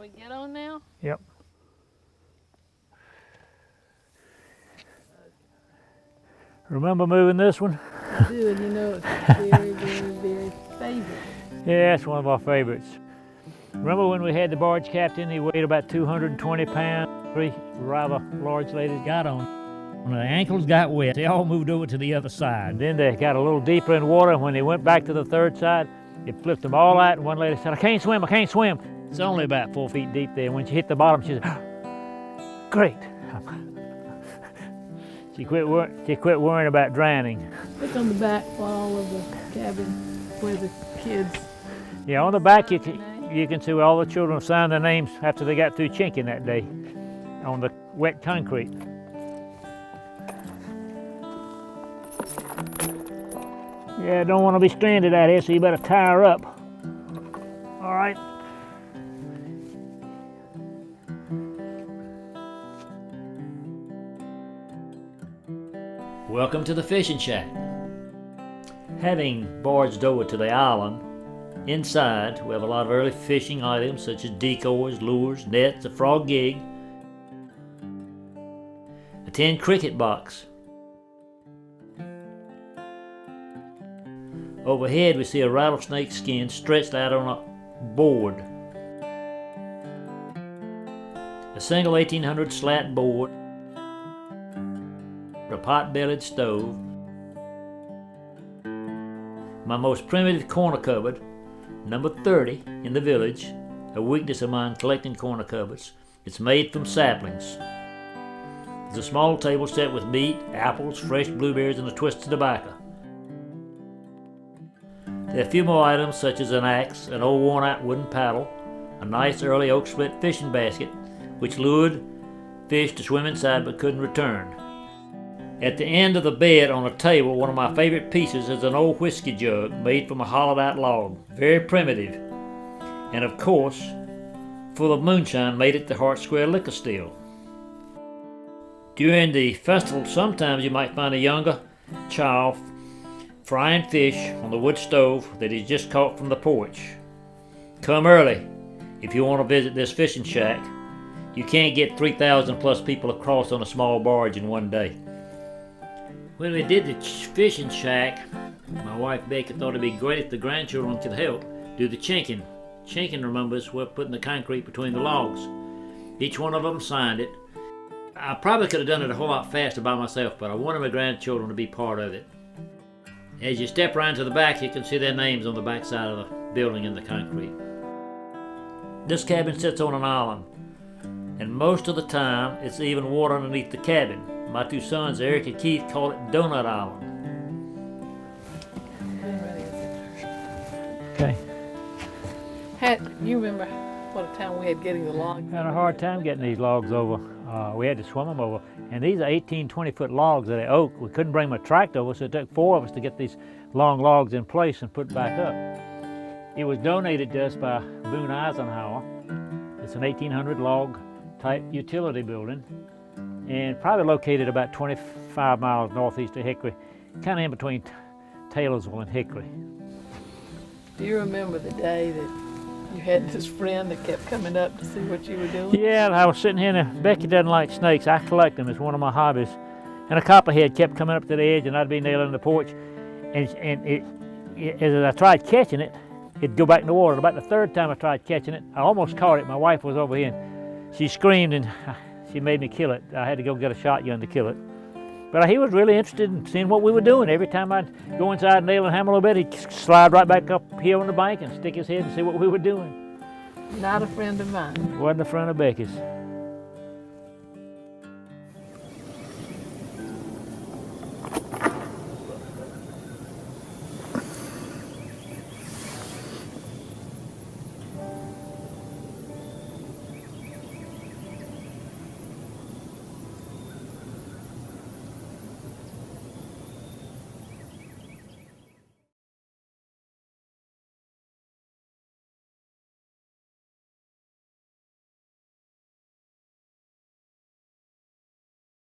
we get on now? Yep. Remember moving this one? I do, and you know it's very, very, very favorite. Yeah, it's one of our favorites. Remember when we had the barge captain? He weighed about 220 pounds. Three rather large ladies got on. When their ankles got wet, they all moved over to the other side. Then they got a little deeper in water, and when they went back to the third side, it flipped them all out, and one lady said, I can't swim, I can't swim. It's only about 4 feet deep there. When she hit the bottom, she said, great. She quit worrying about drowning. Look on the back wall of the cabin where the kids. Yeah, on the back you can see where all the children signed their names after they got through chinking that day on the wet concrete. Yeah, don't want to be stranded out here, so you better tie her up. All right. Welcome to the fishing shack. Having barged over to the island, inside we have a lot of early fishing items such as decoys, lures, nets, a frog gig, a tin cricket box. Overhead we see a rattlesnake skin stretched out on a board. A single 1800 slat board, a pot-bellied stove, my most primitive corner cupboard, number 30 in the village, a weakness of mine collecting corner cupboards. It's made from saplings. There's a small table set with meat, apples, fresh blueberries, and a twist of tobacco. There are a few more items such as an axe, an old worn-out wooden paddle, a nice early oak split fishing basket, which lured fish to swim inside but couldn't return. At the end of the bed on a table, one of my favorite pieces is an old whiskey jug made from a hollowed-out log, very primitive, and of course, full of moonshine made at the Hart Square liquor still. During the festival, sometimes you might find a younger child frying fish on the wood stove that he's just caught from the porch. Come early if you want to visit this fishing shack. You can't get 3,000 plus people across on a small barge in one day. When we did the fishing shack, my wife Becky thought it'd be great if the grandchildren could help do the chinking. Chinking, remember, is we're putting the concrete between the logs. Each one of them signed it. I probably could have done it a whole lot faster by myself, but I wanted my grandchildren to be part of it. As you step around to the back, you can see their names on the back side of the building in the concrete. This cabin sits on an island, and most of the time it's even water underneath the cabin. My two sons, Eric and Keith, call it Donut Island. Okay. You remember what a time we had getting the logs? Had a hard time getting these logs over. We had to swim them over. And these are 18, 20-foot logs of the oak. We couldn't bring my tractor over, so it took 4 of us to get these long logs in place and put back up. It was donated to us by Boone Icenhour. It's an 1800 log type utility building, and probably located about 25 miles northeast of Hickory, kind of in between Taylorsville and Hickory. Do you remember the day that you had this friend that kept coming up to see what you were doing? Yeah, I was sitting here, and Becky doesn't like snakes. I collect them. It's one of my hobbies. And a copperhead kept coming up to the edge, and I'd be nailing the porch. And as I tried catching it, it'd go back in the water. About the third time I tried catching it, I almost caught it. My wife was over here, and she screamed, and she made me kill it. I had to go get a shotgun to kill it. But he was really interested in seeing what we were doing. Every time I'd go inside and nail and hammer a little bit, he'd slide right back up here on the bank and stick his head and see what we were doing. Not a friend of mine. Wasn't a friend of Becky's.